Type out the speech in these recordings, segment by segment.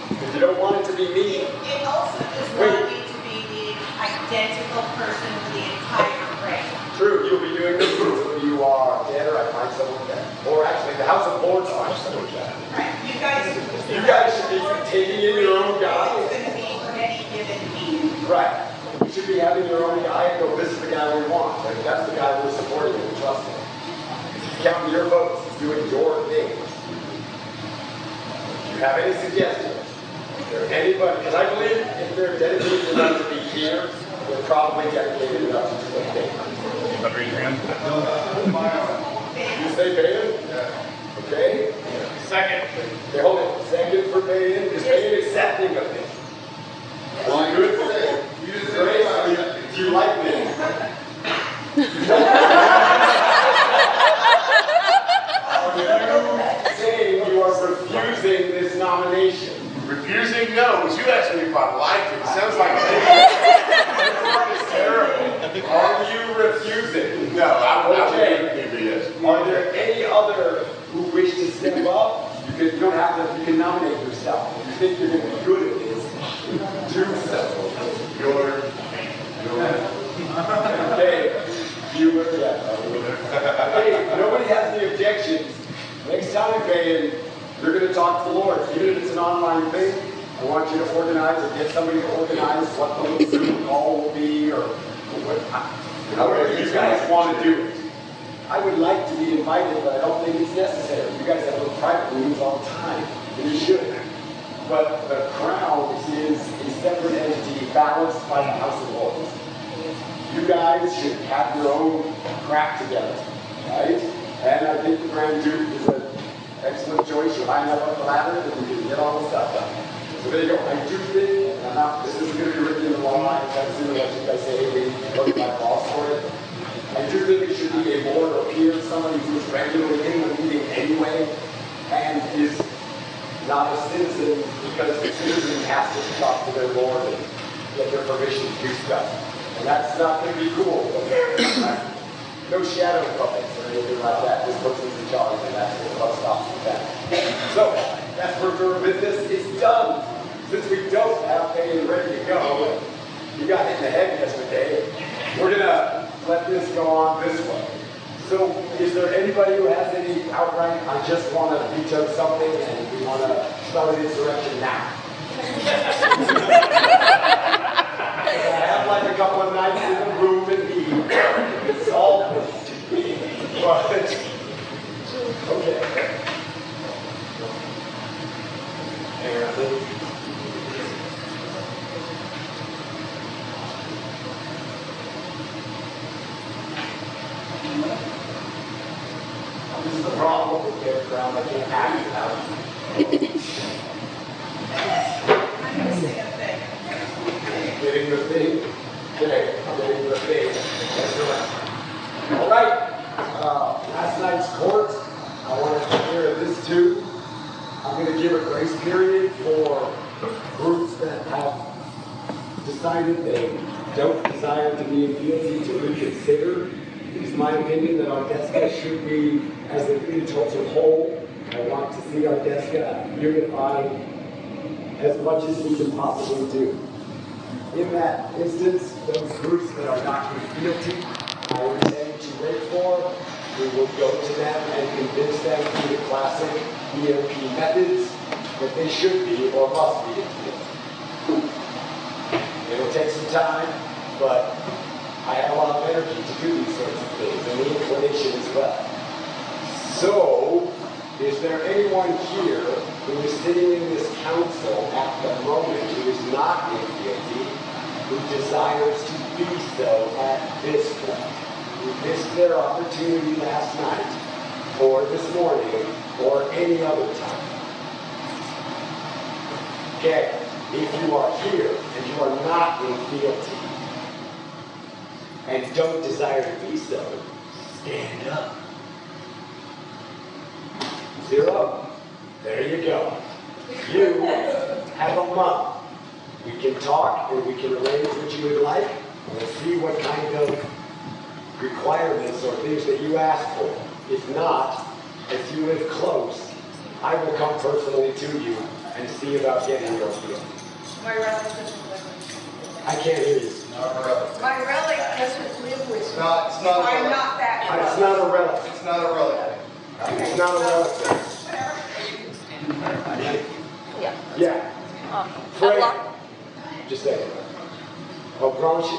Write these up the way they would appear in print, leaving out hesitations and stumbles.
Because you don't want it to be me. It also does not need to be the identical person for the entire reign. True, you'll be doing this when you are dead, or I find someone dead. Or actually, the House of Lords finds someone dead. Right. You guys should be taking in your own guy. It's going to be for any given meeting. Right. You should be having your own guy and go, this is the guy we want. Like, that's the guy we're supporting and trusting. He's counting your votes. He's doing your thing. Do you have any suggestions? Is there anybody? Because I believe if they're dedicated enough to be here, they're probably dedicated enough to do the thing. You say Baen? Yeah. Okay. Second. Okay, hold it. Second for Baen. Is Baen accepting of this? Well, you would say. Do you like me? Are you saying you are refusing this nomination? Refusing? No, but you actually probably liked it. It sounds like It's terrible. Are you refusing? no, I Okay. maybe yes. Are there any other who wish to step up? You don't have to, you can nominate yourself. If you think you're going to be good at this, do so. Okay, you were, okay, nobody has any objections. Next time, Baen, you're going to talk to the Lord. Even if it's an online thing, I want you to organize or get somebody to organize what the Zoom call will be or however you guys want to do it. I would like to be invited, but I don't think it's necessary. You guys have little private meetings all the time, and you should. But the crown is a separate entity balanced by the House of Lords. You guys should have your own crap together, right? And I think the Grand Duke is an excellent choice. You're high enough up the ladder that you can get all the stuff done. So there you go. I do think, and this isn't going to be written in the law, I'm going to let you guys say, hey, we go to my boss for it. I do think it should be a board or peer, somebody who's regularly in the meeting anyway, and is not a citizen, because the citizen has to talk to their lord and get their permission to do stuff. And that's not going to be cool. No shadow puppets or anything like that. This person's in charge, and that's what stops with that. So, that's for business. It's done. Since we don't have Baen ready to go, you got hit in the head yesterday, we're going to let this go on this way. So, is there anybody who has any outright, I just want to veto something and we want to start an insurrection now? I have like a couple of nights in the room and it's all but, okay. This is the problem with the crown. I can't act without it. Getting the thing. Okay, getting the thing. That's right. All right. Last night's court. I want to take care of this too. I'm going to give a grace period for groups that have decided they don't desire to be in fealty to reconsider. It's my opinion that Ardesca should be, as an total whole, I want to see Ardesca unified as much as we can possibly do. In that instance, those groups that are not in fealty, I intend to wait for. We will go to them and convince them through the classic EMP methods that they should be or must be in fealty. It'll take some time, but I have a lot of energy to do these sorts of things, and the inclination as well. So, is there anyone here who is sitting in this council at the moment who is not in fealty, who desires to be so at this point? Who missed their opportunity last night, or this morning, or any other time? Okay, if you are here and you are not in fealty, and don't desire to be so, stand up. 0. There you go. You have a month. We can talk and we can arrange what you would like. We'll see what kind of requirements or things that you ask for. If not, if you live close, I I will come personally to you and see about getting your fealty. My relic doesn't live I can't hear you. with. My relic doesn't live with. It's not a I'm relic. not that close. It's not a relic. It's not a relic. It's not a relic. Yeah. Yeah. Frank, just a second. Oh, Blanche,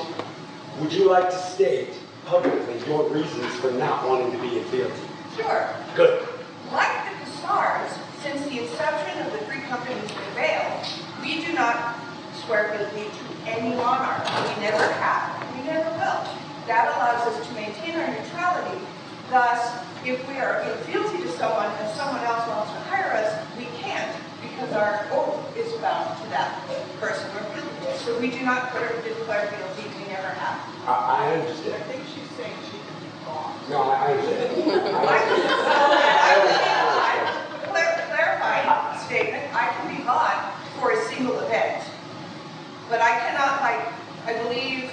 would you like to state publicly your reasons for not wanting to be in fealty? Sure. Good. Like the Cassars, since the inception of the three companies in Baen, we do not swear fealty to any monarch. We never have. We never will. That allows us to maintain our neutrality. Thus, if we are in fealty to someone and someone else wants to hire us, we can't because our oath is bound to that person we're fealty to. So we do not declare fealty. We never have. I understand. I think she's saying she can be gone. No, I understand. Clarifying statement, I can be gone for a single event. But I cannot, I believe,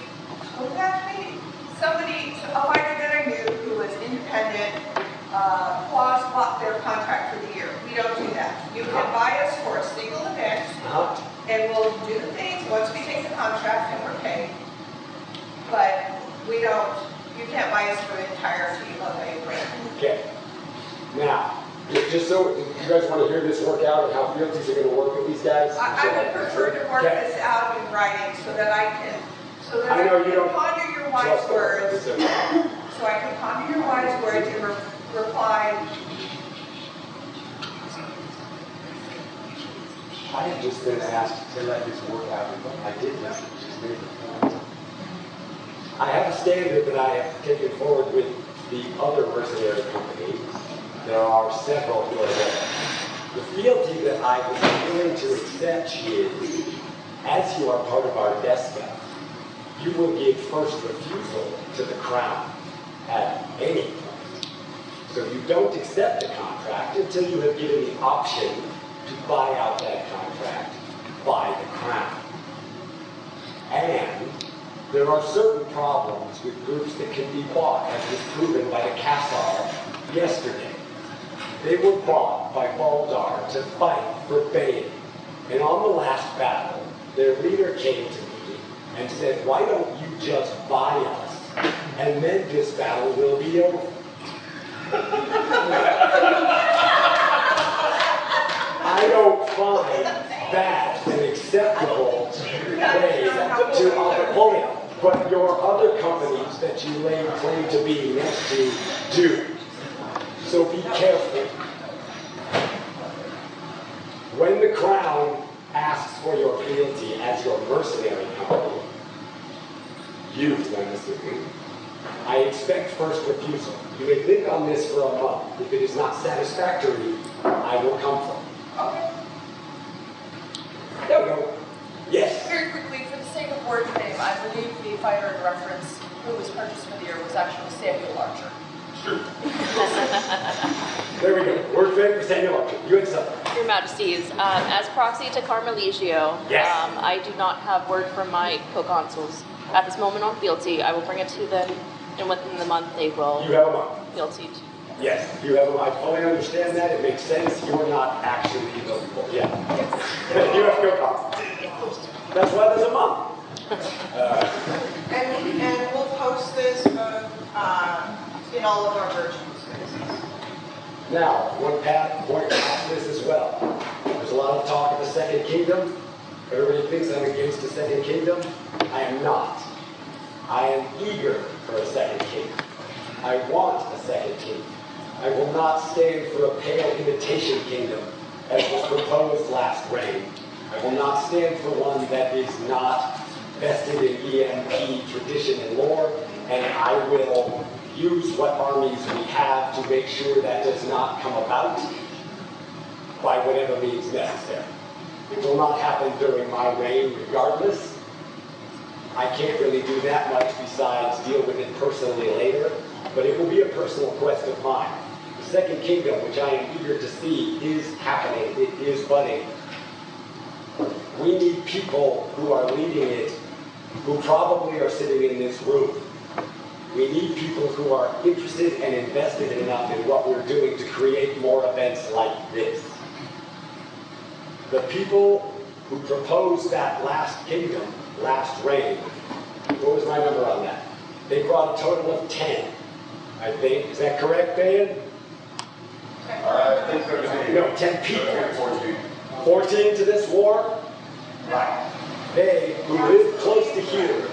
who was that to me? Somebody, a fighter that I knew who was independent, clause bought their contract for the year. We don't do that. You can buy us for a single event, and we'll do the things once we take the contract and we're paid. But we don't, you can't buy us for the entirety of a grant. Okay. Now, just so you guys want to hear this work out and how fealties are going to work with these guys? I would prefer to work Okay. this out in writing so that I can, I know you can don't ponder your wise trust words. them. So I can ponder your wise words and reply. I had just been asked to let this work out. I did this. Just made the point. I have a standard that I have taken forward with the other mercenary companies. There are several who are there. The fealty that I was willing to accept is, as you are part of our desca, you will give first refusal to the crown at any point. So you don't accept the contract until you have given the option to buy out that contract by the crown. And there are certain problems with groups that can be bought, as was proven by the Cassar yesterday. They were bought by Baldar to fight for Baen. And on the last battle, their leader came to me and said, why don't you just buy us, and then this battle will be over. I don't find that an acceptable way to operate. But your other companies that you lay claim to be next to do. So be careful. When the crown asks for your fealty as your mercenary company, you, I'm assuming, I expect first refusal. You may think on this for a month. If it is not satisfactory, I will come from it. Okay. There we go. Yes? Very quickly, for the sake of word fame, I believe the fighter in reference who was purchased for the year was actually Samuel Archer. Sure. There we go. Word fame for Samuel Archer. You had something. Your Majesties, as proxy to Carmeligio, Yes. I do not have word from my co-consuls. At this moment on fealty, I will bring it to them, and within the month they will You have a month. fealty to. Yes, you have. I fully understand that. It makes sense. You're not actually eligible. Yeah. You have to go. That's why there's a month. And we'll post this in all of our versions. Now, one point past this as well. There's a lot of talk of the Second Kingdom. Everybody thinks I'm against the Second Kingdom. I am not. I am eager for a Second Kingdom. I want a Second Kingdom. I will not stand for a pale imitation kingdom as was proposed last reign. I will not stand for one that is not vested in EMP tradition and lore, and I will use what armies we have to make sure that does not come about by whatever means necessary. It will not happen during my reign regardless. I can't really do that much besides deal with it personally later, but it will be a personal quest of mine. The Second Kingdom, which I am eager to see, is happening. It is budding. We need people who are leading it, who probably are sitting in this room. We need people who are interested and invested enough in what we're doing to create more events like this. the people who proposed that last kingdom, last reign, what was my number on that? They brought a total of 10, I think. Is that correct, Baen? I think 13. No, 10 people. 14. 14 to this war? Right. They, who lived close to here,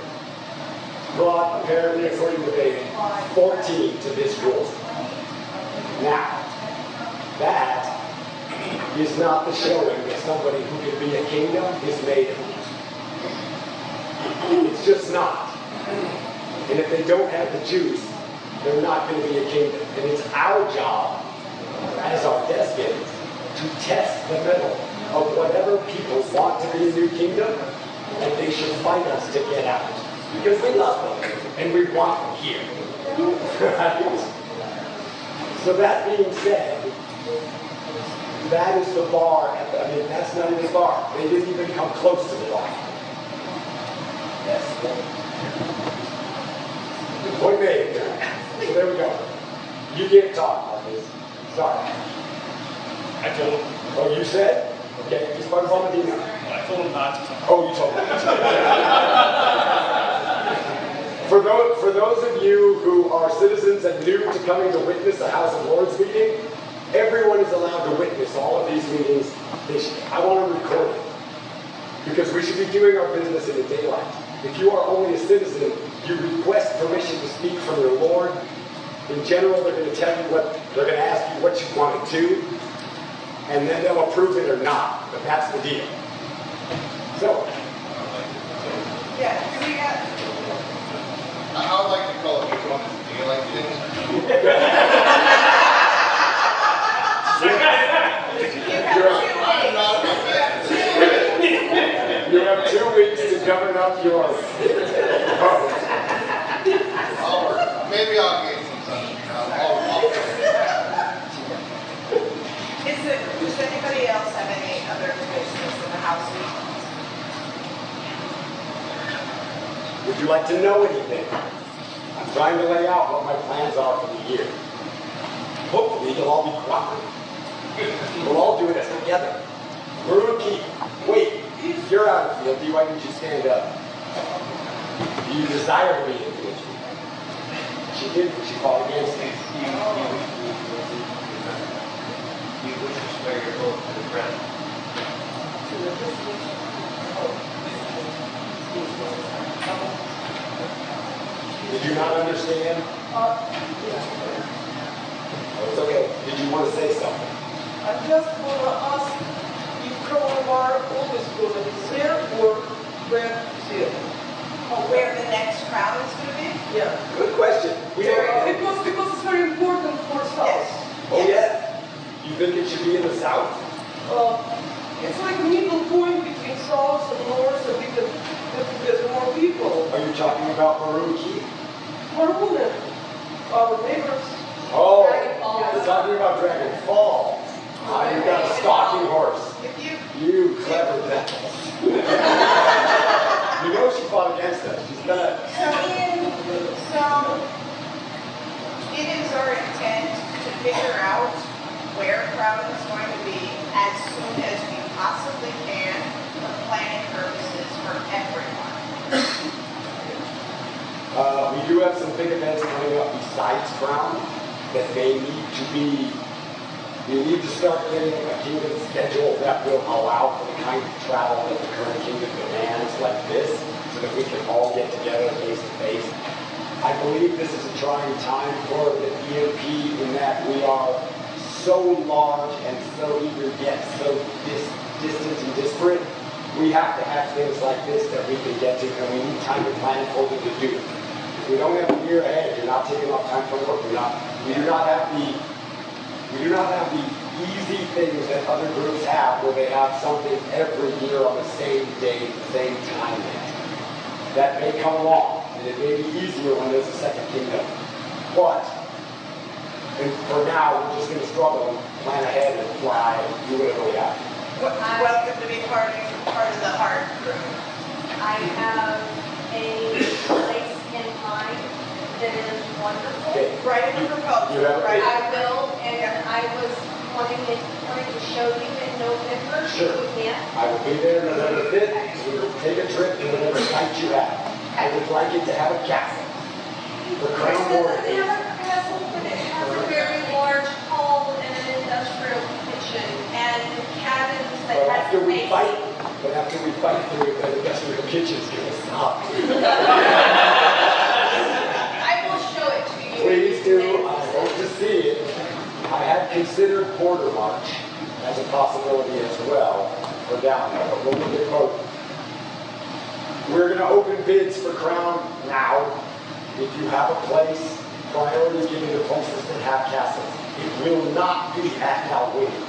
brought, apparently according to Baen, 14 to this war. Now, that is not the showing that somebody who can be a kingdom is made of. It's just not. And if they don't have the juice, they're not going to be a kingdom. And it's our job, as our despots, to test the mettle of whatever people want to be a new kingdom, and they should fight us to get out. Because we love them, and we want them here. So that being said, that is the bar. I mean, that's not even the bar. They didn't even come close to the bar. Yes. Point made. So there we go. You can't talk, Marcus. Sorry. I told him. Oh, you said? Okay, just by Valentino. I told him not to talk. Oh, you told me. For those of you who are citizens and new to coming to witness a House of Lords meeting, everyone is allowed to witness all of these meetings. I want to record it because we should be doing our business in the daylight. If you are only a citizen, you request permission to speak from your Lord. In general, they're going to tell you they're going to ask you what you want to do, and then they'll approve it or not. But that's the deal. So, Yeah, do we have, I would like to call it which one is the daylight thing. you have 2 weeks. you have 2 weeks to govern up your vote. Maybe I'll get some sunshine. Does anybody else have any other business in the house? Would you like to know anything? I'm trying to lay out what my plans are for the year. Hopefully, you'll all be cooperative. We'll all do it together. Maruki, wait, you're out of fealty. Why didn't you stand up? Do you desire to be in fealty? She did, but she fought against it. You wish to swear your oath to the crown. Did you not understand? Oh, it's okay. Did you want to say something? I just want to ask if Crown War always going to be there or where here? Or where the next crown is going to be? Yeah. Good question. We don't know. Because it's very important for South. Oh, yeah? You think it should be in the South? It's like a middle point between South and North, and we can get more people. Are you talking about Maruki? Maroon, our neighbors. Oh, Dragon Falls. you're talking about Dragon Falls. Ah, you got a stalking horse. If you, You clever devil. You know she fought against us. She's gonna. so it is our intent to figure out where crown is going to be as soon as we possibly can for planning purposes for everyone. We do have some big events coming up besides Crown that they need to be. We need to start getting a kingdom schedule that will allow for the kind of travel that the current kingdom demands, like this, so that we can all get together face to face. I believe this is a trying time for the EMP in that we are so large and so eager yet so distant and disparate. We have to have things like this that we can get to, and we need time to plan for them to do. If we don't have a year ahead, you're not taking off time from work. We do not have the easy things that other groups have, where they have something every year on the same day, the same time. That may come along, and it may be easier when there's a second kingdom. But for now, we're just going to struggle and plan ahead and fly and do whatever we have. Welcome to be part of the hard crew. I have a place in mind that is wonderful. Okay. Write a proposal, You have a right? I will, and I was wanting to show you in November. Sure. We can't? I will be there November 5th. We will take a trip to whatever site you have. I would like it to have a castle. The Crown War. It doesn't have a castle, but it has a very large hall and an industrial kitchen and cabins that But has after we space. fight, the industrial kitchen's gonna stop. I will show it to you. Please do. I hope to see it. I had considered Border March as a possibility as well for down there, but we'll look at both. We're gonna open bids for Crown now. If you have a place, priority given to places that have castles. It will not be at Dalwhinnie.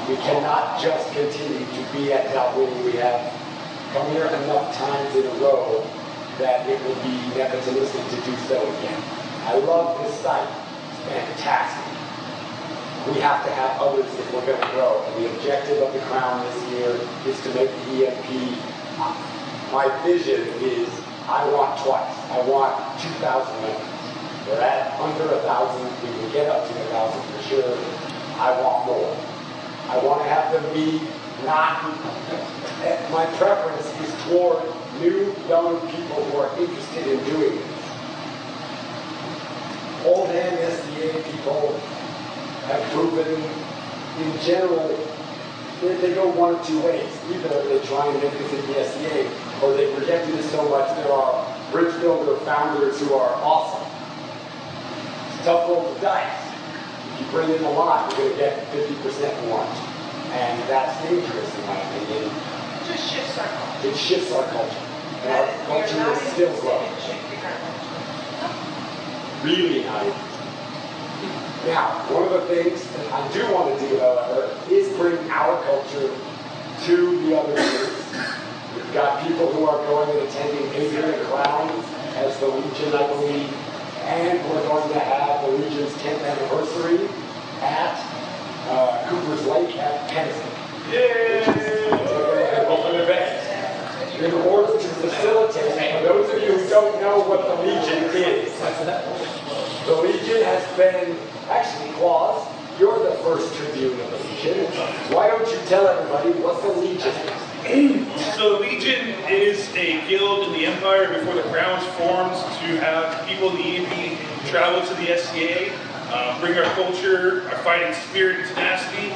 We cannot just continue to be at Dalwhinnie. We have come here enough times in a row that it will be nepotistic to do so again. I love this site. It's fantastic. We have to have others if we're going to grow. And the objective of the Crown this year is to make the EMP. My vision is I want twice. I want 2,000 members. We're at under 1,000. We will get up to 1,000 for sure. I want more. I want to have them be not, my preference is toward new, young people who are interested in doing this. Old hand SDA people have proven, in general, they go one of two ways. Either they try and make this in the SDA, or they rejected it so much there are bridge builder founders who are awesome. It's a tough roll of dice. If you bring in a lot, you're going to get 50% more. And that's dangerous in my opinion. Just shifts our culture. It shifts our culture. And our We are culture not is still interested growing. in shifting our culture. Really not. Now, one of the things that I do want to do, however, is bring our culture to the other groups. We've got people who are going and attending EMP Crown as the Legion, I believe, and we're going to have the Legion's 10th anniversary at Cooper's Lake at Pennington. Yay! An open event. In order to facilitate, for those of you who don't know what the Legion is, the Legion has been, actually, Claus, you're the first Tribune of the Legion. Why don't you tell everybody what the Legion is? So the Legion is a guild in the Empire before the Crown's formed to have people in the EMP travel to the SCA, bring our culture, our fighting spirit and tenacity.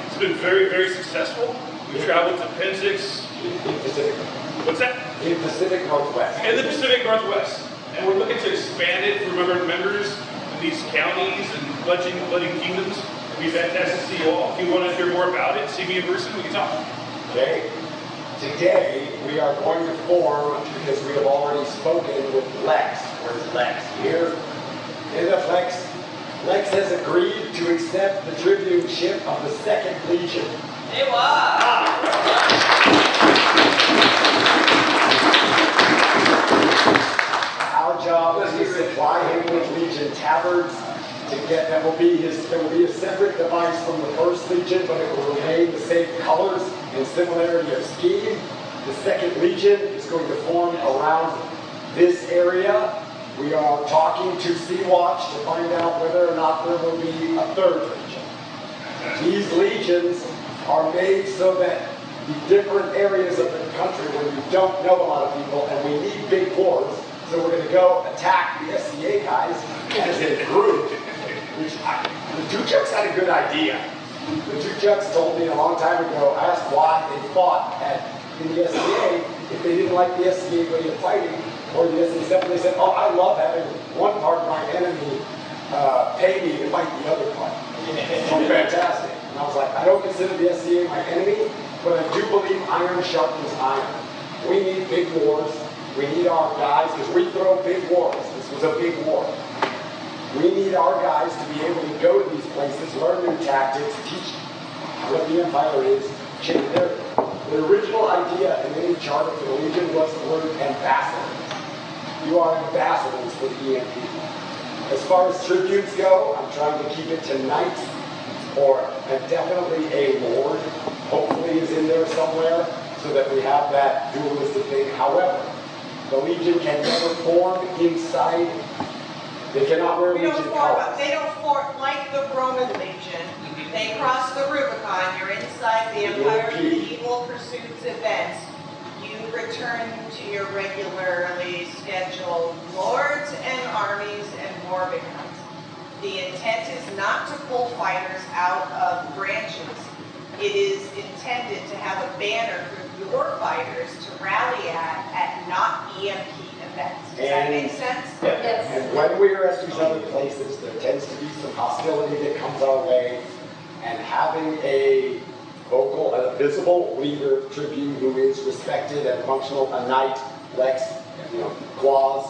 It's been very, very successful. We've traveled to Penzix. In Pacific. What's that? In Pacific Northwest. In the Pacific Northwest. And we're looking to expand it for members in these counties and budding kingdoms. It'd be fantastic to see you all. If you want to hear more about it, see me in person, we can talk. Okay. Today, we are going to form, because we have already spoken with Lex. Where's Lex? Here. In the Lex. Lex has agreed to accept the tribuneship of the 2nd Legion. Hey, wow. Our job is to supply him with Legion tabards. There will be a separate device from the 1st Legion, but it will remain the same colors and similarity of scheme. The 2nd Legion is going to form around this area. We are talking to Sea-Watch to find out whether or not there will be a 3rd Legion. These legions are made so that the different areas of the country where you don't know a lot of people, and we need big wars, so we're going to go attack the SCA guys as a group. The Tuchuks had a good idea. The Tuchuks told me a long time ago, asked why they fought in the SCA if they didn't like the SCA way of fighting, or the SCA stuff. They said, oh, I love having one part of my enemy pay me to fight the other part. So fantastic. And I was like, I don't consider the SCA my enemy, but I do believe iron sharpens iron. We need big wars. We need our guys, because we throw big wars. This was a big war. We need our guys to be able to go to these places, learn new tactics, teach what the Empire is, change the original idea in any charter for the Legion was the word ambassador. You are ambassadors for the EMP. As far as tribunes go, I'm trying to keep it to knights, and definitely a lord, hopefully is in there somewhere, so that we have that dualistic thing. However, the Legion can never form inside. They cannot wear We don't Legion form, colors. they don't form like the Roman Legion. They cross the Rubicon, you're inside inside the Empire EMP. Medieval Pursuits events, you return to your regularly scheduled lords and armies and war becomes. The intent is not to pull fighters out of branches. It is intended to have a banner for your fighters to rally at not EMP events. Does that make sense? Yes. And when we are at these other places, there tends to be some hostility that comes our way, and having a vocal, a visible leader, tribune who is respected and functional, a knight, Lex, Quaz,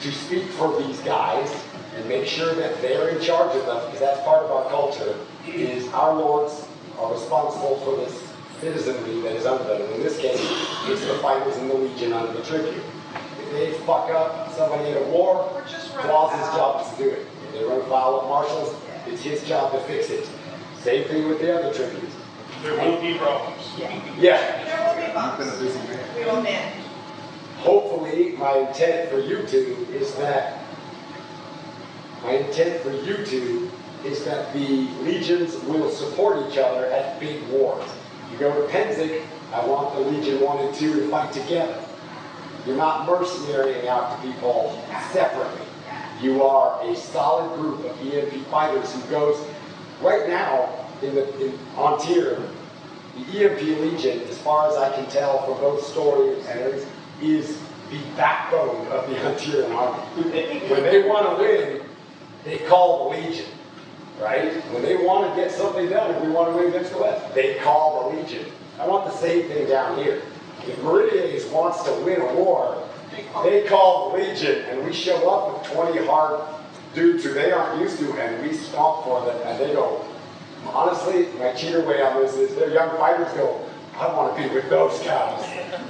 to speak for these guys and make sure that they're in charge of them, because that's part of our culture, is our lords are responsible for this citizenry that is under them. And in this case, it's the fighters in the legion under the tribune. If they fuck up somebody in a war, Or just run Quaz's foul. job is to do it. If they run foul of marshals, it's his job to fix it. Same thing with the other tribunes. There will be problems. Yeah. There will be bumps. We will manage. Hopefully, my intent for you two is that the legions will support each other at big wars. You go to Penzig, I want the Legion 1 and 2 to fight together. You're not mercenarying out to people separately. You are a solid group of EMP fighters who goes, right now, on tier, the EMP Legion, as far as I can tell from both stories and everything, is the backbone of the Hunterian army. When they want to win, they call the Legion, right? When they want to get something done, if we want to win against the West, they call the Legion. I want the same thing down here. If Meridians wants to win a war, they call the Legion, and we show up with 20 hard dudes who they aren't used to, and we stomp for them, and they go, honestly, my cheater way on this is their young fighters go, I want to be with those guys.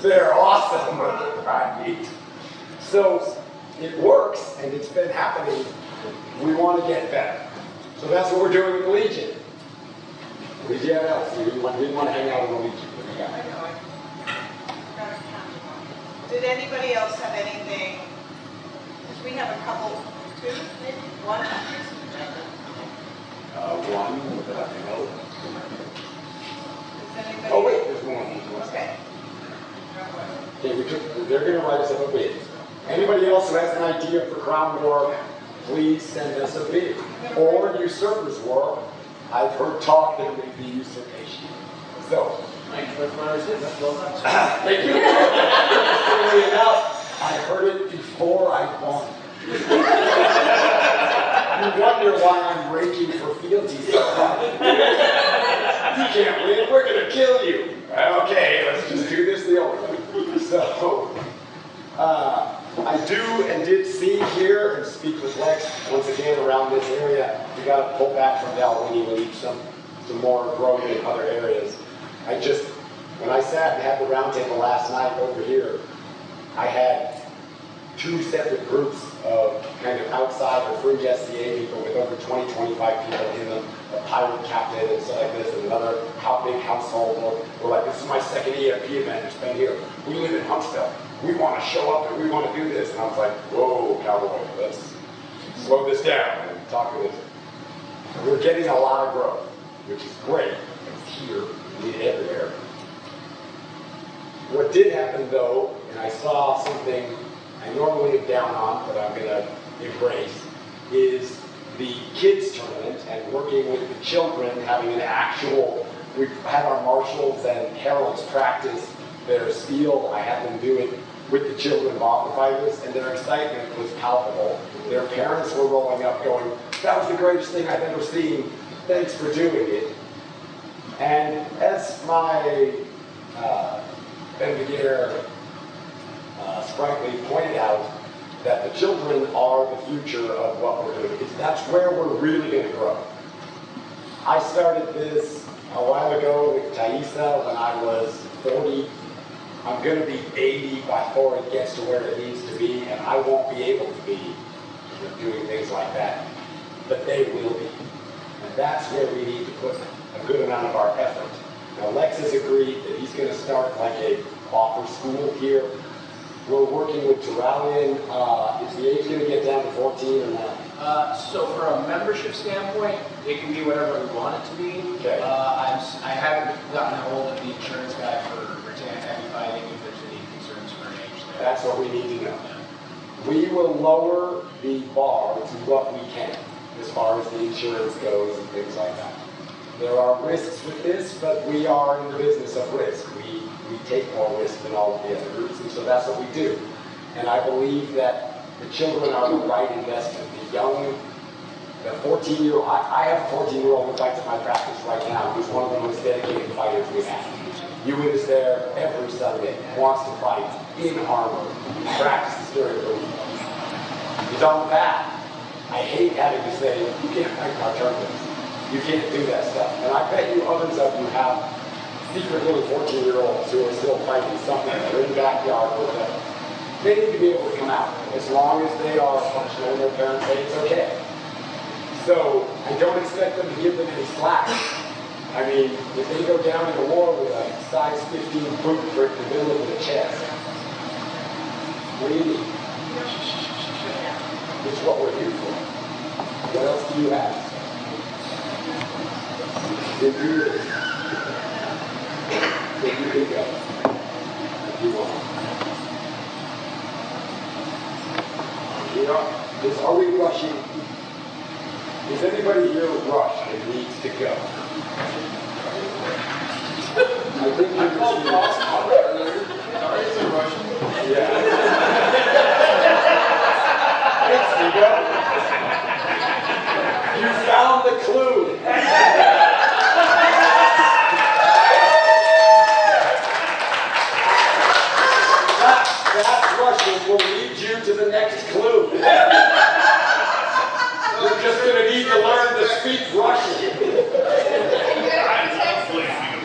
They're awesome, right? So it works, and it's been happening. We want to get better. So that's what we're doing with the Legion. Legion else? We didn't want to hang out with the Legion. What do you got? I know. I got a count. Did anybody else have anything? Because we have a couple, two, maybe one. One, but I don't know. Does anybody? Oh wait, there's one. Okay. Okay, they're going to write us up a bid. Anybody else who has an idea for Crown War, please send us a bid. Or Usurpers War. I've heard talk that it may be usurpation. So, Thank you. Interestingly enough, I heard it before I won. You wonder why I'm raking for fealty so hard. You can't win, we're going to kill you. Okay, let's just do this the old way. So, I do and did see, hear, and speak with Lex once again around this area. We got to pull back from Dalwhinnie. We need some more growth in other areas. When I sat and had the roundtable last night over here, I had two separate groups of kind of outside or fringe SCA people with over 20, 25 people in them, a pirate captain and stuff like this, and another big household. We're like, this is my second EMP event, it's been here. We live in Huntsville. We want to show up and we want to do this. And I was like, whoa, cowboy, let's slow this down and talk to this. We're getting a lot of growth, which is great. It's here, we need it everywhere. What did happen though, and I saw something I normally am down on, but I'm going to embrace, is the kids tournament and working with the children, having an actual, we've had our marshals and heralds practice their steel. I had them do it with the children of Offer Fighters, and their excitement was palpable. Their parents were rolling up going, that was the greatest thing I've ever seen. Thanks for doing it. And as my Bendigair sprightly pointed out, that the children are the future of what we're doing. That's where we're really going to grow. I started this a while ago with Tayissa when I was 40. I'm going to be 80 before it gets to where it needs to be, and I won't be able to be doing things like that. But they will be. And that's where we need to put a good amount of our effort. Now, Lex has agreed that he's going to start like a offer school here. We're working with Turalian. Is the age going to get down to 14 or not? So from a membership standpoint, it can be whatever we want it to be. Okay. I gotten a hold of the insurance guy for heavy fighting if there's any concerns for an age there. That's what we need to know. We will lower the bar to what we can as far as the insurance goes and things like that. There are risks with this, but we are in the business of risk. We take more risk than all of the other groups, and so that's what we do. And I believe that the children are the right investment. The young, the 14-year-old, I have a 14-year-old who fights at my practice right now, who's one of the most dedicated fighters we have. Ewan is there every Sunday, wants to fight in armor, practices during the week. He's on that. I hate having to say, you can't fight our tournaments. You can't do that stuff. And I bet you others of you have secret little 14-year-olds who are still fighting something or in the backyard or whatever. They need to be able to come out as long as they are functional and their parents say it's okay. So I don't expect them to give them any slack. I mean, if they go down in a war with a size 15 boot for the middle of the chest, what do you need? It's what we're here for. What else do you have? If you can go, if you want. Are we rushing? Is anybody here rushed and needs to go? I think you're just yeah. Thanks, Nico. You found the clue. That Russian will lead you to the next clue. You're just going to need to learn to speak Russian.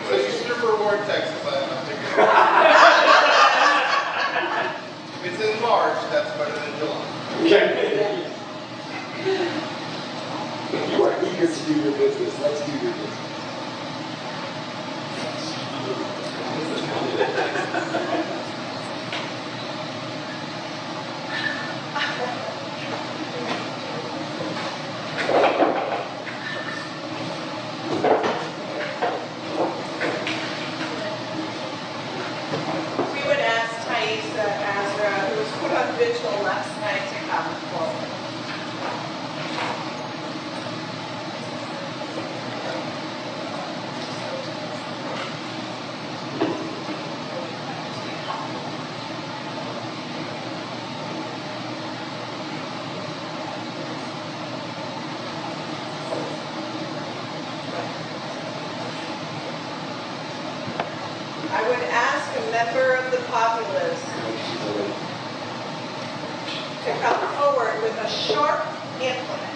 So you super reward Texas, I'm thinking. If it's in March, that's better than July. Okay. You are eager to do your business. Let's do your business. We would ask Tayissa Azra, who was put on vigil last night, to come forward. I would ask a member of the populace to come forward with a sharp implement.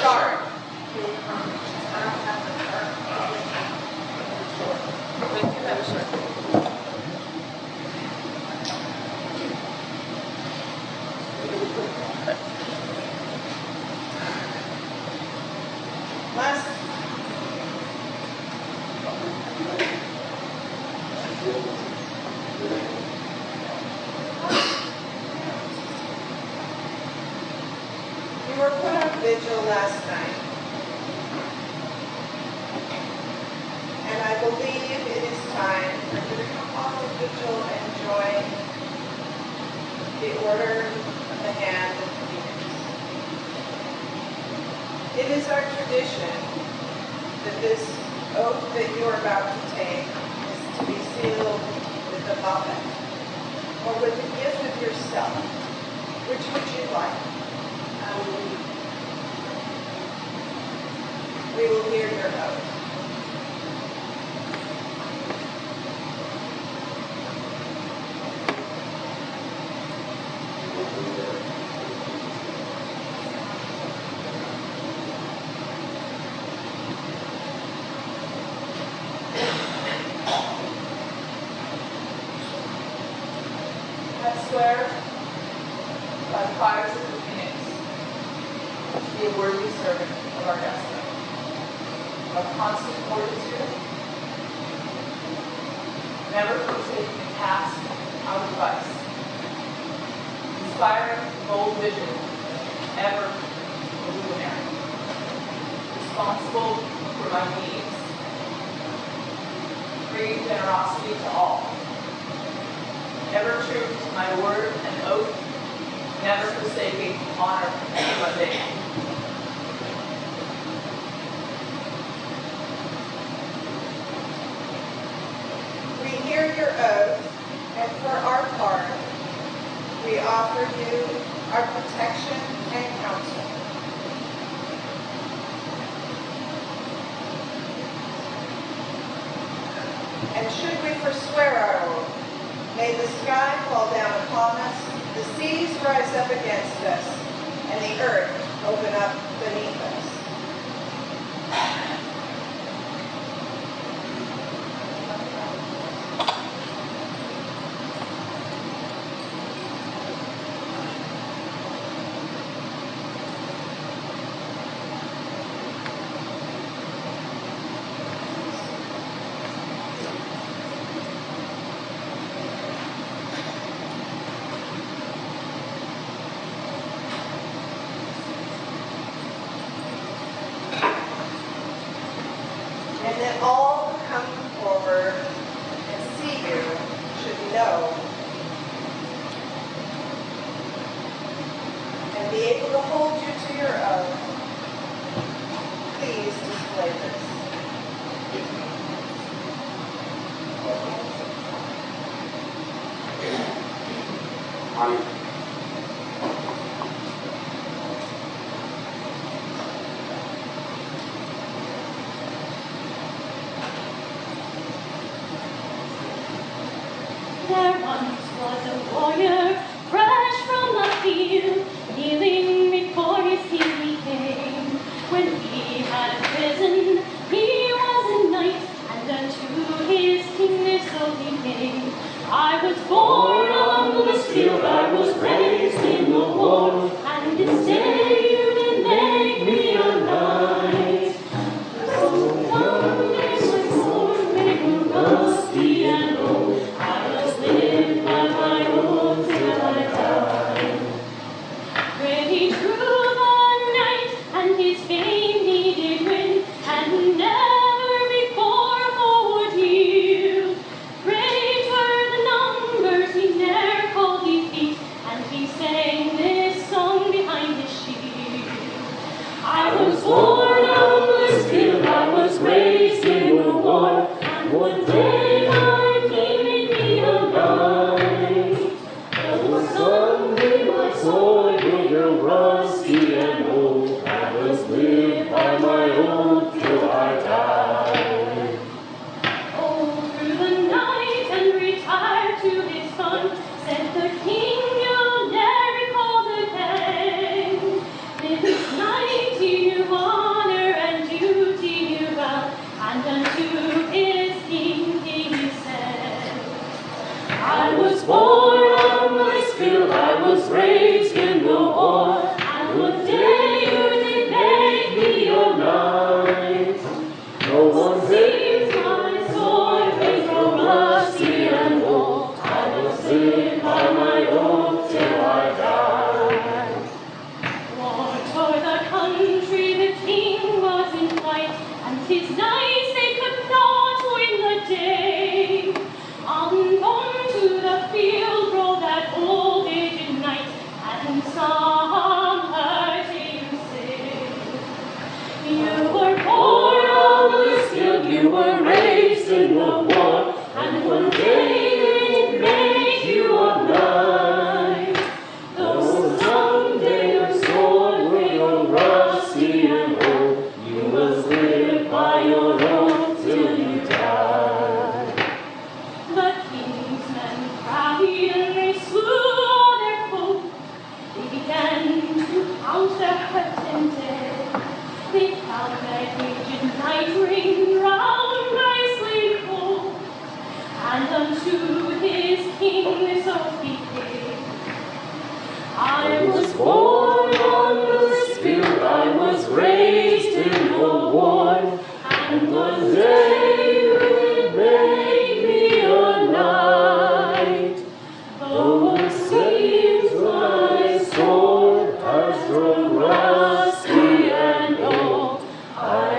Sharp. Last. You were put on vigil last night. And I believe it is time for you to come off of vigil and join the Order of the Hand of Phoenix. It is our tradition that this oath that you are about to take is to be sealed with a muffin or with a gift of yourself. Which would you like? We will hear your oath. I swear by the fires of the Phoenix to be a worthy servant of our destiny, of constant fortitude, never forsaking a task out of vice, inspiring bold vision, ever illuminary, responsible for my needs. Free generosity to all. Ever true to my word and oath, never forsaking honor and mundane. We hear your oath, and for our part, we offer you our protection and counsel. And should we forswear our oath, may the sky fall down upon us, the seas rise up against us, and the earth open up beneath us. And that all who come forward and see you should know and be able to hold you to your oath. Please display this. There once was a warrior, fresh from the field, kneeling before his king he came. When he had risen, he was a knight, and unto his kingdom so he came. I was born on the field, I was raised in the war, and this day you did make me a knight. So someday my sword may grow rusty and old, I must live by my own till I die. Pretty true the knight, and his fame he did win, and never before forward healed. Great were the numbers he ne'er called defeat, and he sang this song behind his shield. I was born on this field, I was raised in the war, and one day my king made me a knight. Though someday my sword will grow rusty and old, I must live by my own till I die. Oh, through the night and retired to his son, said the king, you'll ne'er recall again. This night he knew honor and duty knew well, and unto his king he said, I was born on this field, I was raised in the war, and one day you did make me a knight. No one sees my sword may grow rusty and old, I must live by my own till I die. War toward the country, the king was in flight, and his knights they could not win the day. On to the field rode that old aged knight, and some heard him sing. You were born on this field, you were raised in the war, and one day it made you a knight. Though someday your sword will grow rusty and old, you must live by your own till you die. The king's men cried and they slew all their foes. They began to count their hurt and dead. They found that aged knight ring round by slain foe, and unto his king this oath he gave. I was born on this field, I was raised in the war, and one day you did make me a knight. Though it seems my sword has grown rusty and old, I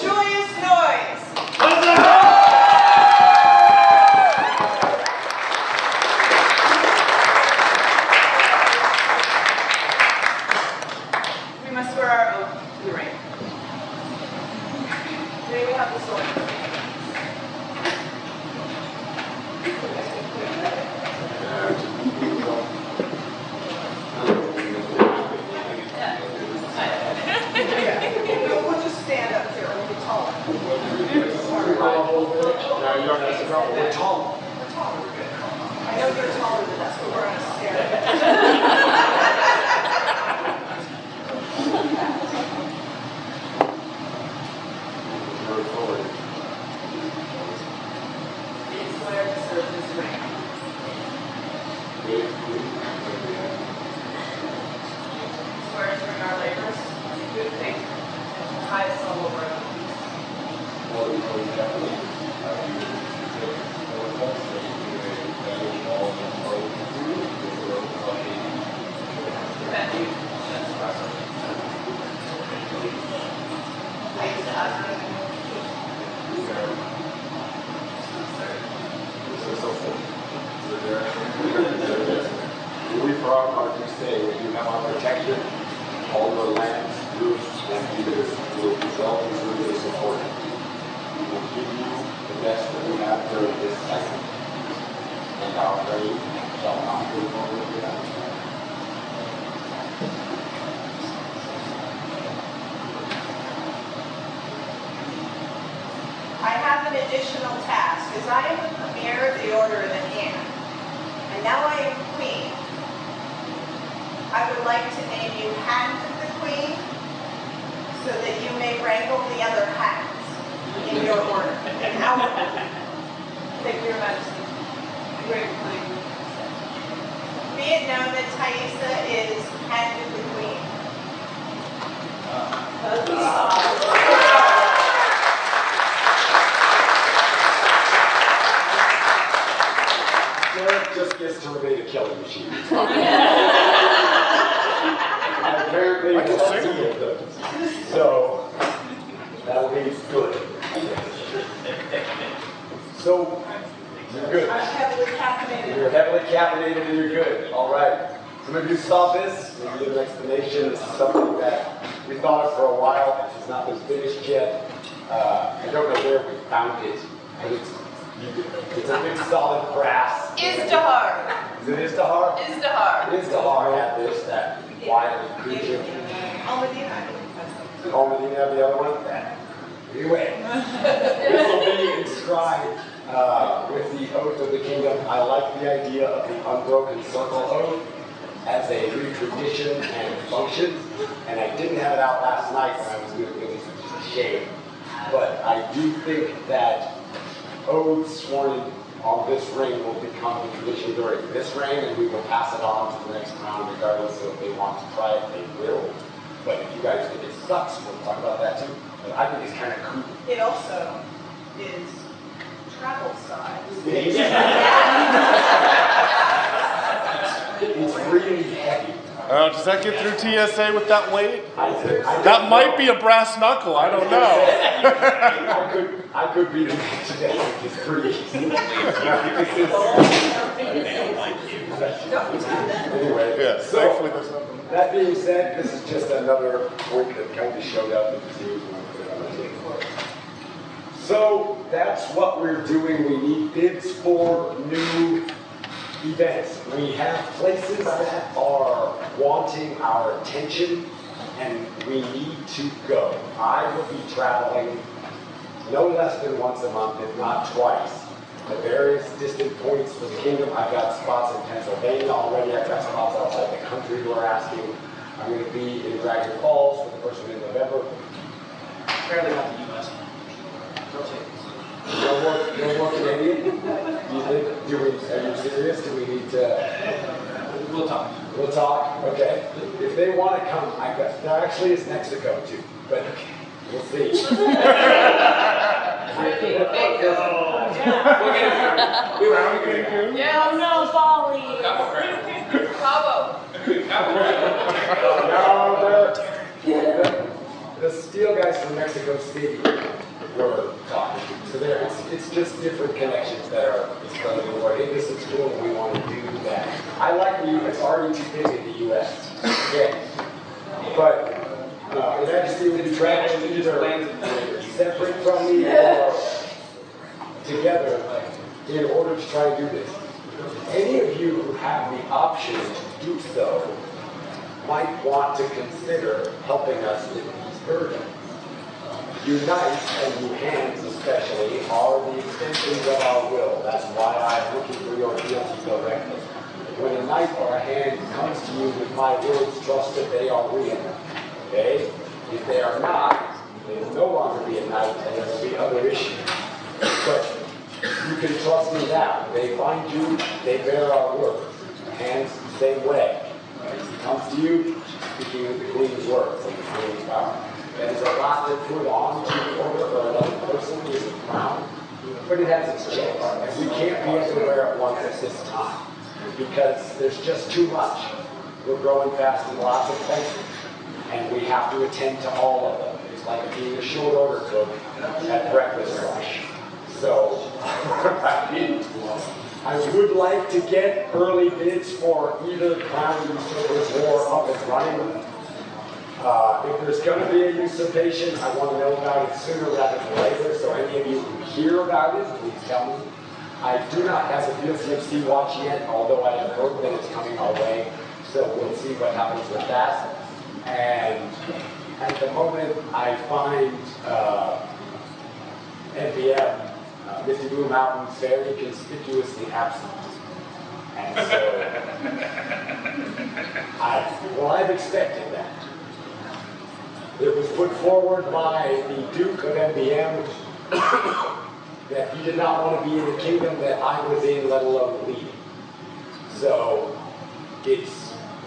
joyous noise. We must swear our oath to the ring. Today we have the sword. We'll just stand up here. We'll be taller. No, you don't have to go. We're tall. We're taller. I know you're taller than us, but we're on a stair. Move forward. It's where the surface ring. Swear to bring our labors to good faith and to the highest level of our own We for our part do say that you have our protection, all your lands, roofs, and leaders will be well and truly supported. We will give you the best that we have during this cycle, and our reign shall not be over without. I have an additional task, as I am the premier of the Order of the Hand, and now I am queen. I would like to name you Hand of the Queen, so that you may wrangle the other hands in your order, in our order. Thank you, Your Majesty. Gratefully. Be it known that Tayissa is Hand of the Queen. Derek just gets to remain a killing machine. And apparently, I can sing. So, that'll be good. So, you're good. I'm heavily caffeinated. You're heavily caffeinated and you're good. All right. Some of you saw this. We'll give an explanation. This is something that we thought of for a while. It's not been finished yet. I don't know where we found it, but it's a big solid brass. Izdahar. Is it Izdahar? Izdahar. Izdahar had this, that wild creature. Almadina. Almadina, the other one? Anyway, this will be inscribed with the oath of the kingdom. I like the idea of the unbroken circle oath as a new tradition and function. And I didn't have it out last night when I was doing it, which is a shame. But I do think that oaths sworn on this ring will become the tradition during this reign, and we will pass it on to the next crown regardless. So if they want to try it, they will. But if you guys think it sucks, we'll talk about that too. But I think it's kind of cool. It also is travel size. It's really heavy. Does that get through TSA with that weight? That That might be a brass knuckle, I don't know. I could beat him today, which is pretty easy. Anyway, Yeah, so thankfully there's nothing. that being said, this is just another point that kind of showed up in the news when I put it on the table. So that's what we're doing. We need bids for new events. We have places that are wanting our attention and we need to go. I will be traveling no less than once a month, if not twice, to various distant points for the kingdom. I've got spots in Pennsylvania already. I've got spots outside the country who are asking. I'm going to be in Dragon Falls for the first one in November. Apparently not the U.S. No more Canadian? Do you think, are you serious? Do we need to? We'll talk. We'll talk, okay. If they want to come, there actually is Mexico too, but okay, we'll see. Oh no, Bali. Cabo. the steel guys from Mexico City were talking. So there, it's just different connections that are explaining the Lord. Hey, this is cool, and we want to do that. I like the it's already too big in the U.S. Yeah. But His Majesty will be traveling either separate from me or together in order to try to do this. Any of you who have the option to do so might want to consider helping us with these burdens. Unite, and you hands especially, are the extensions of our will. That's why I'm looking for your fealty directly. When a knight or a hand comes to you with my words, trust that they are real. Okay? If they are not, they will no longer be a knight, and there will be other issues. But you can trust me now. They find you, they bear our word. Hands, same way. He comes to you, speaking with the Queen's words and the Queen's power. There's a lot to put on to the order for another person who is a crown, but it has its chance. And we can't be everywhere at once at this time, because there's just too much. We're growing fast in lots of places, and we have to attend to all of them. It's like being a short order cook at breakfast rush. So, I would like to get early bids for either Crown Usurpers War up and running. If there's going to be a usurpation, I want to know about it sooner rather than later. So any of you who hear about it, please tell me. I do not have the BCMC watch yet, although I have heard that it's coming our way. So we'll see what happens with that. And at the moment, I find NPM, Misty Blue Mountains, very conspicuously absent. And so, I've expected that. It was put forward by the Duke of NBM that he did not want to be in the kingdom that I was in, let alone leading. So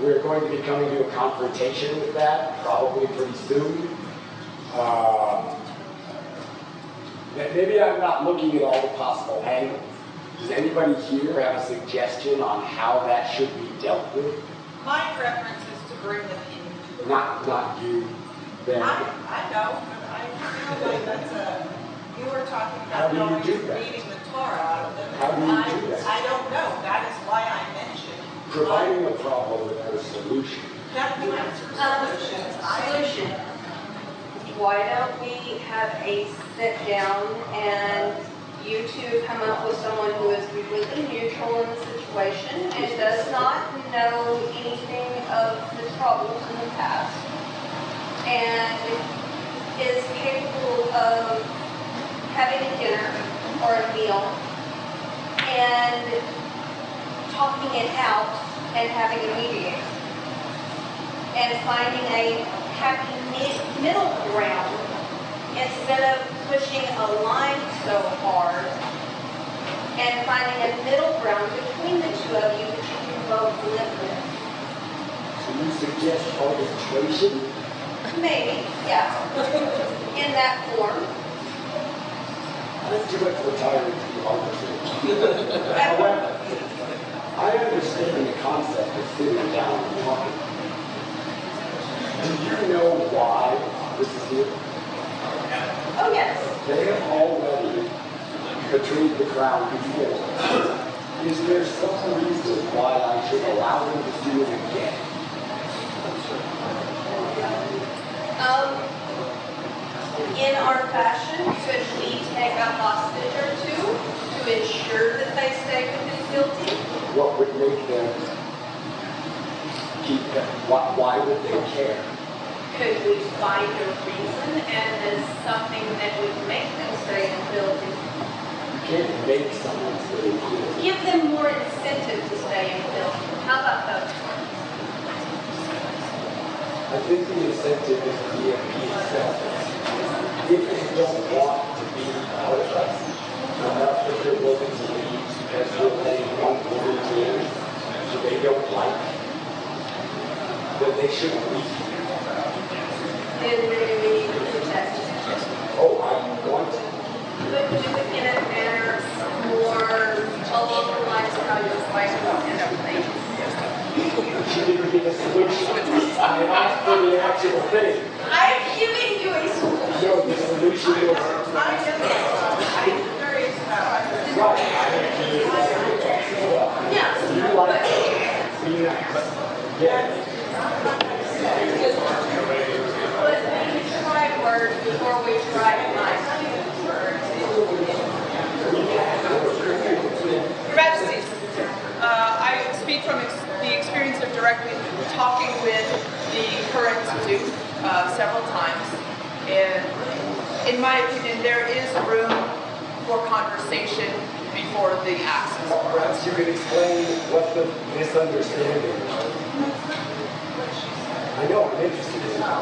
we're going to be coming to a confrontation with that probably pretty soon. Maybe I'm not looking at all the possible angles. Does anybody here have a suggestion on how that should be dealt with? My preference is to bring them in. Not you. Then. I know, but I feel like you were talking about reading the Torah out of them. How do you do that? I don't know. That is why I mentioned. Providing a problem with a solution. That you answer Solution. Why don't we have a sit down and you two come up with someone who is completely neutral in the situation and does not know anything of the troubles in the past and is capable of having a dinner or a meal and talking it out and having a mediator and finding a happy middle ground instead of pushing a line so hard and finding a middle ground between the two of you that you can both live with. So you suggest arbitration? Maybe, yeah. In that form. I'm too much retired to be arbitration. However, I understand the concept of sitting down and talking. Do you know why this is here? Oh, yes. They have already betrayed the crown before. Is there some reason why I should allow them to do it again? In our fashion, could we take a hostage or two to ensure that they stay within fealty? What would make them keep them? Why would they care? Could we find a reason and then something that would make them stay in fealty? You can't make someone stay in fealty. Give them more incentive to stay in fealty. How about those words? I think the incentive is the EMP itself. If they don't want to be out of us, enough that they're willing to leave because we're paying one quarter to so they don't like, then they shouldn't leave. Then maybe we need to protest. Oh, I'm going to. But do it in a manner more along the lines of how your wife will end up playing. She didn't give a solution. I asked for the actual thing. I'm giving you there is room for conversation before the axe is brought. Perhaps you could explain what the misunderstanding was. I know, I'm interested in that.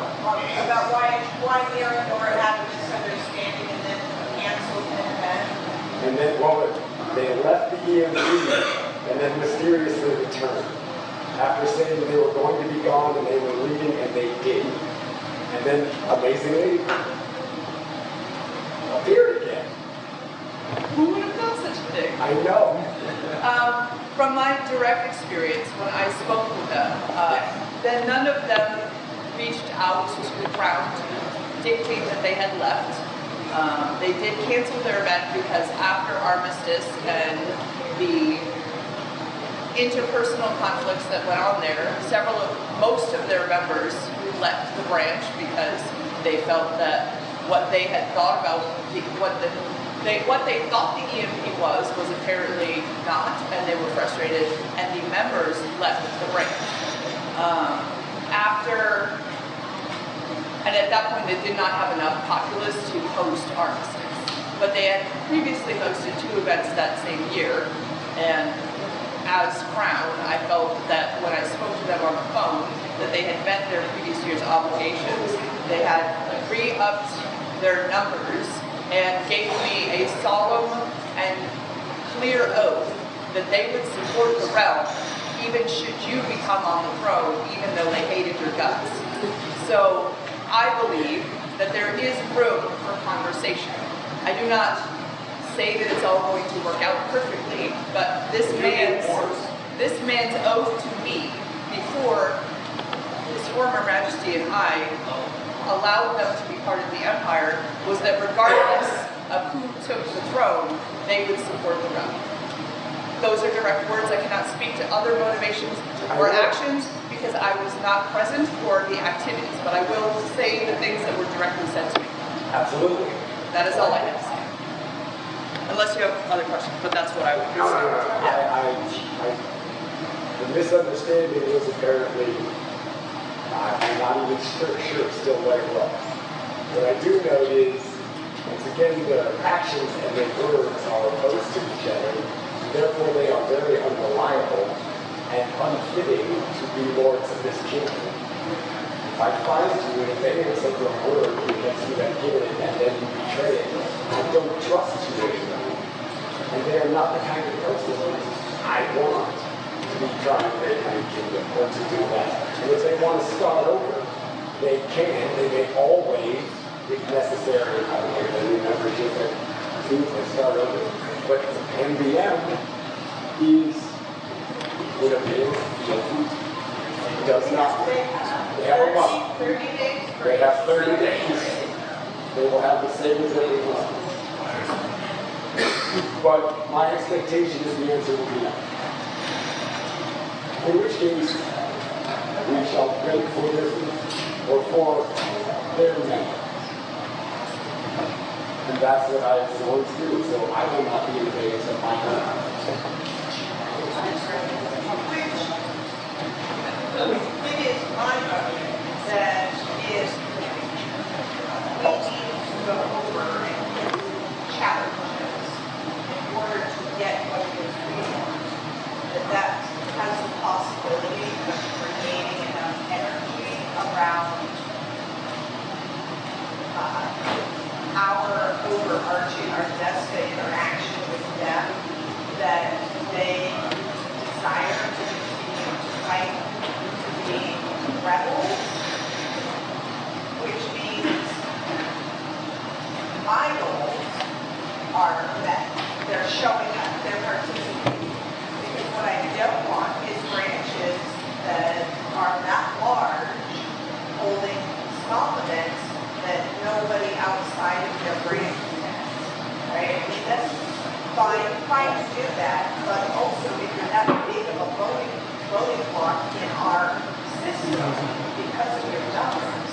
About why Mary and Nora had a misunderstanding and then canceled an event. And then, well, they left the EMP and then mysteriously returned. After saying they were going to be gone and they were leaving, and they did. And then, amazingly, appeared again. Who would have done such a thing? I know. From my direct experience, when I spoke with them, then none of them reached out to the Crown to dictate that they had left. They did cancel their event because after Armistice and the interpersonal conflicts that went on there, most of their members left the branch because they felt that what they had thought about what they thought the EMP was apparently not, and they were frustrated, and the members left the branch. And at that point they did not have enough populace to host Armistice. But they had previously hosted 2 events that same year, and as Crown, I felt that when I spoke to them on the phone, that they had met their previous year's obligations. They had re-upped their numbers and gave me a solemn and clear oath that they would support the realm even should you become on the throne, even though they hated your guts. So I believe that there is room for conversation. I do not say that it's all going to work out perfectly, but this man's oath to me before His former Majesty and I allowed them to be part of the empire was that regardless of who took the throne, they would support the realm. Those are direct words. I cannot speak to other motivations or actions because I was not present for the activities, but I will say the things that were directly said to me. Absolutely. That is all I have to say. Unless you have other questions, but that's what I would say. No. The misunderstanding was apparently, I'm not even sure still what it was. What I do know is, once again, the actions and the words are opposed to each other, therefore they are very unreliable and unfitting to be lords of this kingdom. If I find you in advance of your word because you have given it and then you betray it, I don't trust you anymore. And they are not the kind of person I want to be trying their kind of kingdom or to do that. And if they want to start over, they can. They may always, if necessary, I don't know, any membership and start over. But MBM is, would appear, does not. They have a month. 30 days. They have 30 days. They will have the same as everyone. But my expectation is the answer will be no. In which case, we shall break for this or for their members. And that's what I have sworn to do, so I will not be in advance of my own. It is my vote that is we need to go over and challenges in order to get what it is we want. That has the possibility of creating enough energy around our overarching, our DESCA interaction with them, that they desire to continue to fight to be rebels, which means my goals are met. They're showing up, they're participating. Because what I don't want is branches that are that large holding small events that nobody outside of their branch has, right? I mean, that's fine to do that, but also if you're that big of a voting block in our system because of your numbers,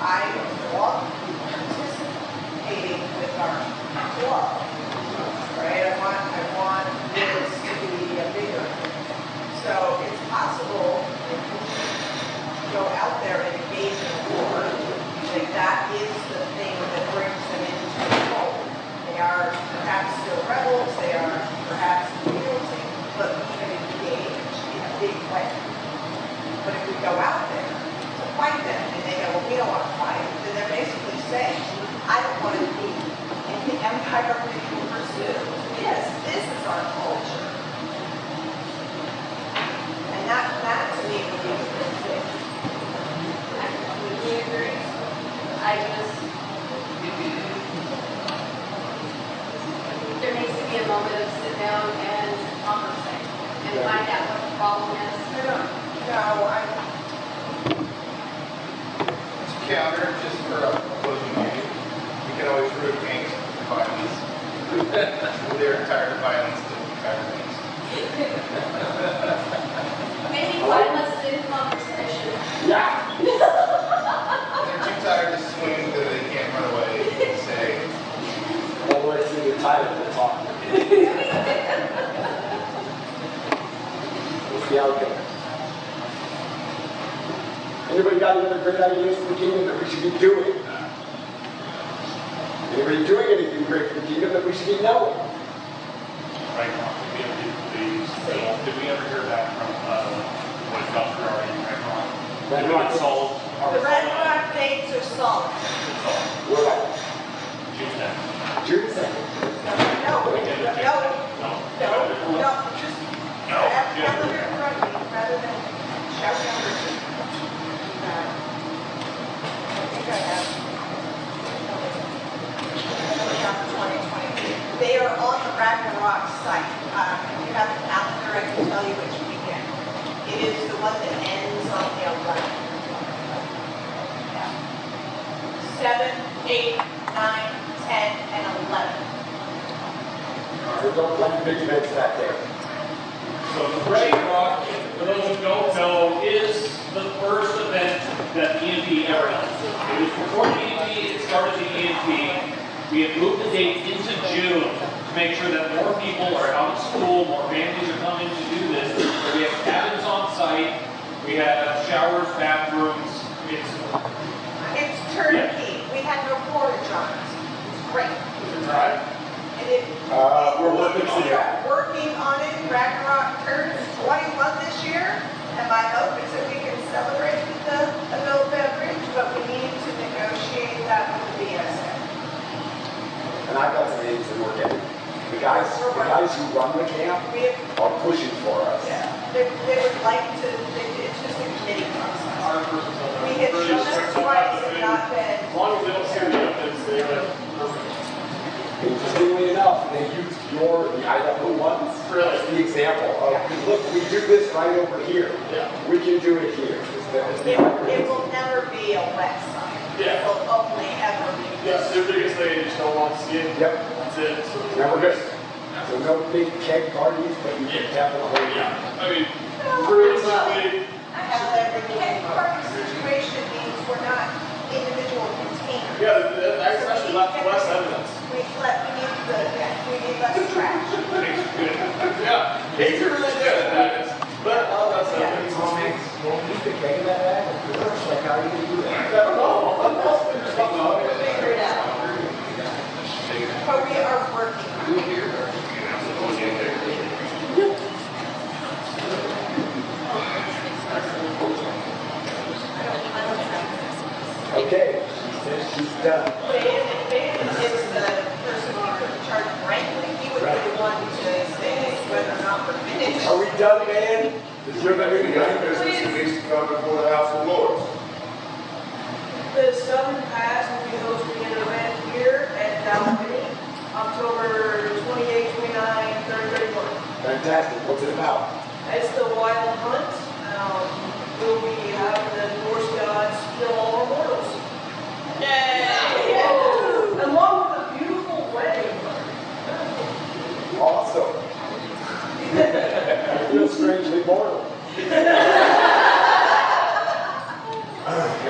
I want you participating with our club, right? I want this to be a bigger. So it's possible if you go out there and engage in a war, that is the thing that brings them into the war. anti-government will pursue. Yes, this is our culture. And that to me is a big thing. I completely agree. I just, there needs to be a moment of sit down and conversate and find out what the problem is. No, Counter, just for a closing meeting, we can always root gangs with violence. They're tired of violence, they're tired of gangs. Maybe violence in conversation. Yeah. They're too tired to swing that they can't run away and say, All the way through the title of the talk. We'll see how it goes. Anybody got any other great ideas for the kingdom that we should be doing? Anybody doing anything great for the kingdom that we should be knowing? Right now, did we ever hear back from what Dr. already ragnaroc? Ragnaroc. Solved. the ragnaroc dates are solid. We're at June 10th. June 2nd. No, just have them in front of me rather than shout numbers. I think I have. They are on the Ragnaroc site. If you have a calendar, I can tell you which weekend. It is the one that ends on the 11th. 7, 8, 9, 10, and 11. So don't plan big events that day. So the ragnaroc, for those who don't know, is the first event that EMP ever held. It was before the EMP, it started the EMP. We have moved the date into June to make sure that more people are out of school, more families are coming to do this. So we have cabins on site, we have showers, bathrooms. It's turnkey. We had no portage on it. It's great. Right. And We're working on we that. are working on it. Ragnaroc turns 21 this year, and my hope is that we can celebrate with the adult beverage, but we need to negotiate that with the BSA. And I've got some names to work at. The guys who run the camp We have, are pushing for us. they would like to, it's just a committee process. Our person's We have shown up twice and not been. As long as they don't see the evidence, they are perfect. Interestingly enough, they used the Idaho ones Really? as the example of, look, we do this right over here. Yeah. We can do it here. It will never be a wet site. Yeah. It will only ever be. Yes, their biggest thing, they just don't want to see it. Yep. That's it. So Never good. So no big keg parties, but you can definitely. yeah. I mean, Realistically, the keg party situation means we're not individual containers. yeah, that's actually less evidence. We need less trash. Yeah, it's really good at that. But that's evidence. Well, you could keg in that bag. Like, how are you going to do that? I don't know. Figure it out. But we are working on it. Okay, she says she's done. Baen is the person we put in charge of wrangling. He would be the one to say whether or not we're finished. Are we done, man? You're the Maybe young business that needs to come before the House of Lords. The Southern Pass will be hosting an event here at Dalmini, October 28, 29, 30, 31. Fantastic. What's it about? It's the wild hunt. We'll be having the Norse gods kill all our mortals. Yay! Along with a beautiful wedding. Awesome. I feel strangely mortal. You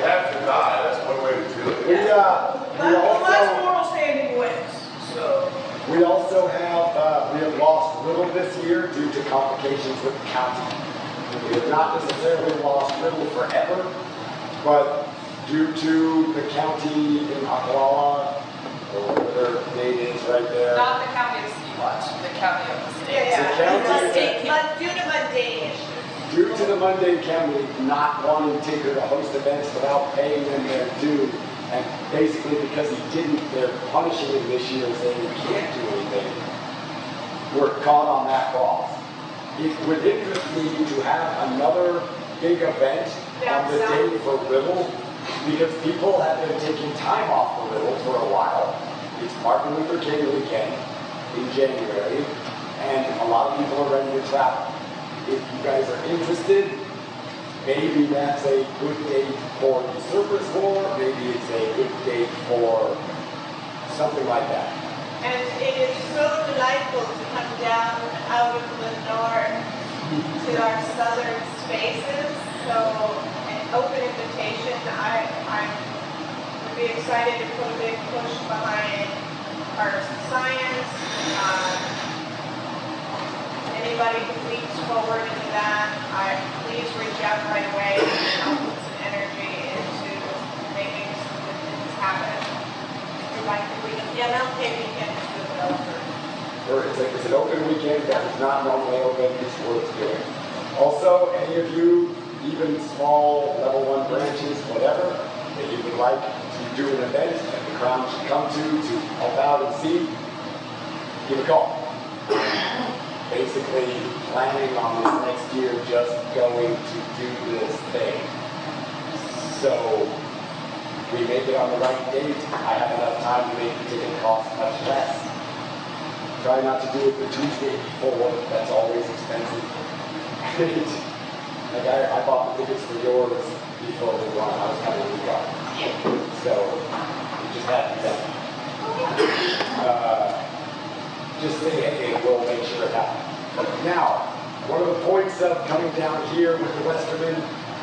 have to die, that's one way to do it. We Last also mortal standing wins. So. we have lost Riddle this year due to complications with the county. We have not necessarily lost Riddle forever, but due to the county in Ocklawaha, or whatever their date is right there. Not the county of Sea-Watch, the county of the state. Due to mundane issues. Due to the Mundane County not wanting Tinker to host events without paying them their due, And basically because he didn't, they're punishing him this year saying he can't do anything. We're caught on that cross. It would interest me to have another big event on the day for Riddle, because people have been taking time off for Riddle for a while. It's Martin Luther King weekend in January, and a lot of people are ready to travel. If you guys are interested, maybe that's a good date for Usurpers War, maybe it's a good date for something like that. And it is so delightful to come down out of the north to our southern spaces. So an open invitation. I would be excited to put a big push behind arts and science. Anybody who leaps forward into that, please reach out right away and put some energy into making some good things happen. MLK weekend is the developer. It's an open weekend that is not normally open, it's worth doing. Also, any of you, even small level 1 branches, whatever, that you would like to do an event that the Crown should come to help out and see, give a call. Basically, planning on this next year just going to do this thing. So, we make it on the right date. I have enough time to make the ticket cost much less. Try not to do it the Tuesday before, that's always expensive. Like I bought the tickets for yours before we won, I was kind of weak on it. So, it just had to be done. Just say, hey, we'll make sure it happens. Now, one of the points of coming down here with the Westermen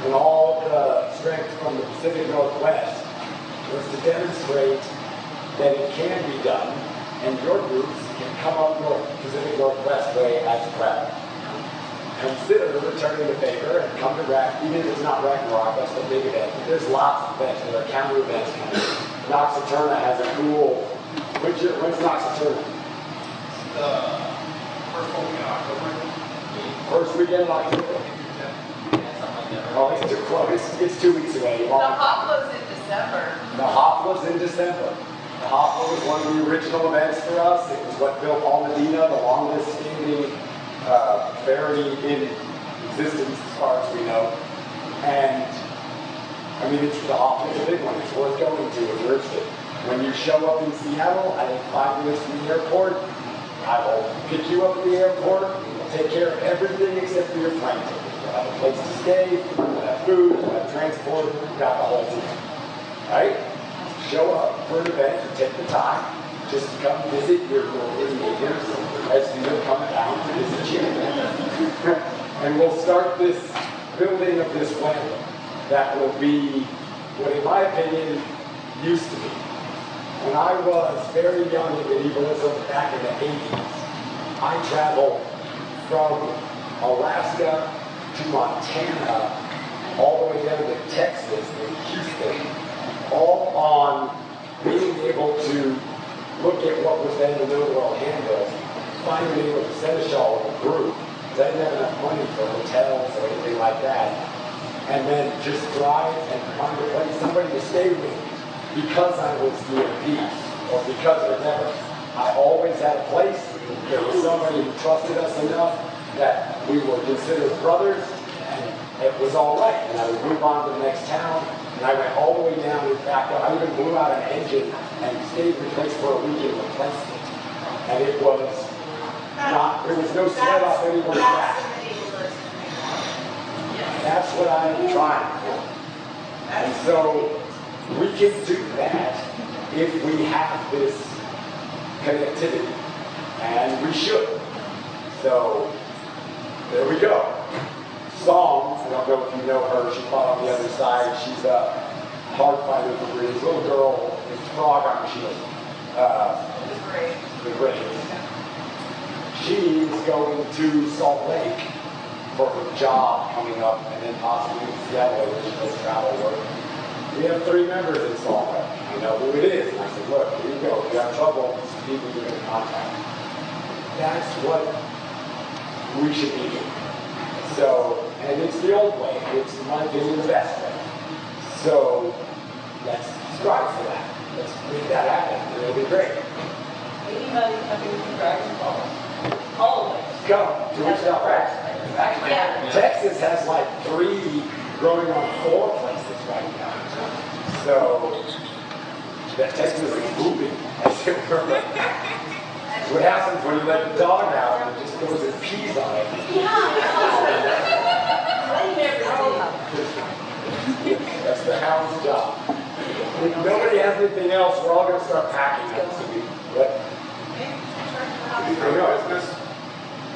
and all the strength from the Pacific Northwest was to demonstrate that it can be done, and your groups can come up north, Pacific Northwest way as well. Consider returning the favor and come to even if it's not Ragnaroc, that's the big event. But there's lots of events, there are counter events coming. Noxaturna has a cool, when's Noxaturna? First weekend in October. First weekend in October. Oh, it's too close. It's 2 weeks away. The Hoplo's in December. The Hoplo's in December. The Hoplo was one of the original events for us. It was what built Almadina, the longest standing ferry in existence as far as we know. And I mean, the Hoplo's a big one. It's worth going to if you're interested. When you show up in Seattle, I think 5 minutes from the airport, I will pick you up at the airport. We'll take care of everything except for your plane ticket. You'll have a place to stay, you'll have food, you'll have transport, you've got the whole team. Right? Show up for an event, you take the time, just to come visit your neighbors as you're coming down to visit you. And we'll start this building of this web that will be what, in my opinion, used to be. When I was very young in medievalism back in the 80s, I traveled from Alaska to Montana, all the way down to Texas and Houston, all on being able to look at what was then the New World Handbook, find the name of the seneschal of a group, because I didn't have enough money for hotels or anything like that, and then just drive and find a place, somebody to stay with me. Because I was EMP, or because whatever, I always had a place. There was somebody who trusted us enough that we were considered brothers, and it was all right. And I would move on to the next town, and I went all the way down. In fact, I even blew out an engine and stayed in place for a week and replaced it. And it was not, there was no sweat off anyone's back. That's what I'm trying for. And so, we can do that if we have this connectivity, and we should. So, there we go. Song, I don't know if you know her, she fought on the other side. She's a hard fighter for Greece. Little girl with frog on her shield. The Great. She is going to Salt Lake for her job coming up, and then possibly to Seattle, where she does travel work. We have 3 members in Salt Lake. I know who it is. And I said, look, here you go. If you have trouble, these are people you're going to contact. That's what we should be doing. So, and it's the old way. It's, in my opinion, the best way. So, let's subscribe for that. Let's make that happen. It'll be great. Anybody coming to Dragon Ball? Always. Go. Do it yourself. Yeah. Texas has like 3 growing on 4 places right now. So that Texas is booming, as it were. What happens when you let the dog out and it just goes and pees on it? That's the hound's job. If nobody has anything else, we're all going to start packing up. So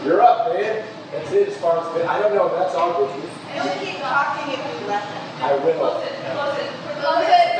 you're up, man. That's it as far as I don't know. That's all good. And we keep talking if we let them. I will. Close it. Close it. Close it.